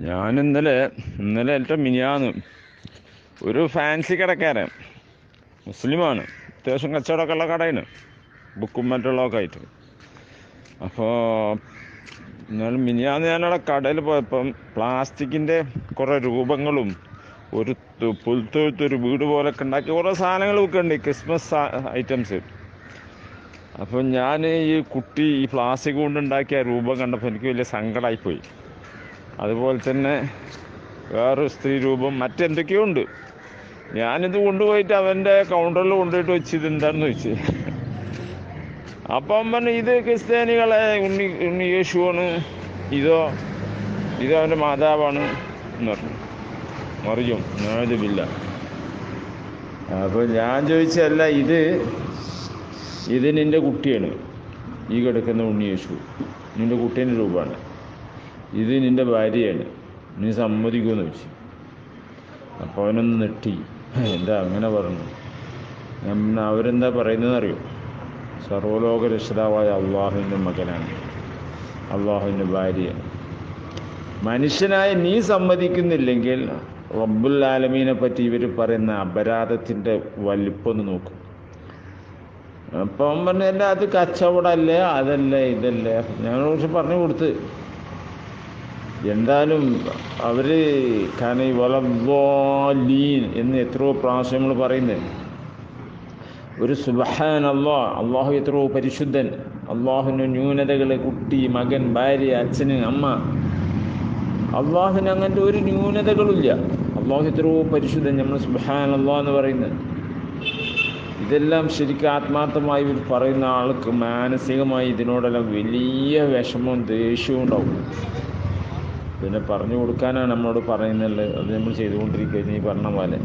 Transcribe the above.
ഞാൻ ഇന്നലെ ഏറ്റവും മിനിയാന്ന് ഒരു ഫാൻസി കടക്കാരൻ, മുസ്ലിമാണ്, അത്യാവശ്യം കച്ചവടമൊക്കെ ഉള്ള കടയാണ്, ബുക്കും മറ്റുള്ളതൊക്കെ ആയിട്ട്. അപ്പോൾ എന്നാൽ മിനിയാന്ന് ഞാനവിടെ കടയിൽ പോയപ്പം പ്ലാസ്റ്റിക്കിൻ്റെ കുറേ രൂപങ്ങളും ഒരു പുൽത്തൊഴുത്തൊരു വീട് പോലൊക്കെ ഉണ്ടാക്കി കുറേ സാധനങ്ങൾ വെക്കുന്നുണ്ട്, ക്രിസ്മസ് ഐറ്റംസ്. അപ്പോൾ ഞാൻ ഈ കുട്ടി ഈ പ്ലാസ്റ്റിക് കൊണ്ടുണ്ടാക്കിയ രൂപം കണ്ടപ്പോൾ എനിക്ക് വലിയ സങ്കടമായിപ്പോയി. അതുപോലെ തന്നെ വേറൊരു സ്ത്രീ രൂപം മറ്റെന്തൊക്കെയോ ഉണ്ട്. ഞാനിത് കൊണ്ടുപോയിട്ട് അവൻ്റെ കൗണ്ടറിൽ കൊണ്ടുപോയിട്ട് വെച്ച് ഇതെന്താണെന്ന് ചോദിച്ചു. അപ്പം പറഞ്ഞു ഇത് ക്രിസ്ത്യാനികളെ ഉണ്ണി യേശുവാണ്, ഇത് അവൻ്റെ മാതാവാണ് എന്ന് പറഞ്ഞു. മറിയും ഞാനിതില്ല. അപ്പോൾ ഞാൻ ചോദിച്ചല്ല, ഇത് നിൻ്റെ കുട്ടിയാണ്, ഈ കിടക്കുന്ന ഉണ്ണി യേശു നിൻ്റെ കുട്ടീൻ്റെ രൂപമാണ്, ഇത് നിൻ്റെ ഭാര്യയാണ്, നീ സമ്മതിക്കുമെന്ന് ചോദിച്ചു. അപ്പോൾ അവനൊന്ന് നെട്ടി. എന്താ അങ്ങനെ പറഞ്ഞു? അവരെന്താ പറയുന്നതെന്നറിയോ? സർവ്വലോക രക്ഷിതാവായ അള്ളാഹുവിൻ്റെ മകനാണ്, അള്ളാഹുവിൻ്റെ ഭാര്യയാണ്. മനുഷ്യനായ നീ സമ്മതിക്കുന്നില്ലെങ്കിൽ റബ്ബുൽ ആലമീനെ പറ്റി ഇവർ പറയുന്ന അപരാധത്തിൻ്റെ വലിപ്പൊന്ന് നോക്കും. അപ്പം പറഞ്ഞു, അല്ല അത് കച്ചവടമല്ലേ, അതല്ലേ ഇതല്ലേ. ഞങ്ങളെ കുറിച്ച് പറഞ്ഞു കൊടുത്ത്. എന്തായാലും അവർ കാരണം ഈ വലദ്ദാലീൻ എന്ന് എത്രയോ പ്രാവശ്യം നമ്മൾ പറയുന്നത്. ഒരു സുബ്ഹാനല്ലാഹ്, അള്ളാഹു എത്രയോ പരിശുദ്ധൻ, അള്ളാഹുവിന് ന്യൂനതകൾ, കുട്ടി, മകൻ, ഭാര്യ, അച്ഛന്, അമ്മ, അള്ളാഹുവിന് അങ്ങനത്തെ ഒരു ന്യൂനതകളുമില്ല. അള്ളാഹു എത്രയോ പരിശുദ്ധൻ, നമ്മൾ സുബ്ഹാനല്ലാഹ് എന്ന് പറയുന്നത്. ഇതെല്ലാം ശരിക്കും ആത്മാർത്ഥമായി പറയുന്ന ആൾക്ക് മാനസികമായി ഇതിനോടെല്ലാം വലിയ വിഷമവും ദേഷ്യവും ഉണ്ടാവും. പിന്നെ പറഞ്ഞു കൊടുക്കാനാണ് നമ്മളോട് പറയുന്നത്. അത് നമ്മൾ ചെയ്തുകൊണ്ടിരിക്കുക. നീ പറഞ്ഞ പോലെ.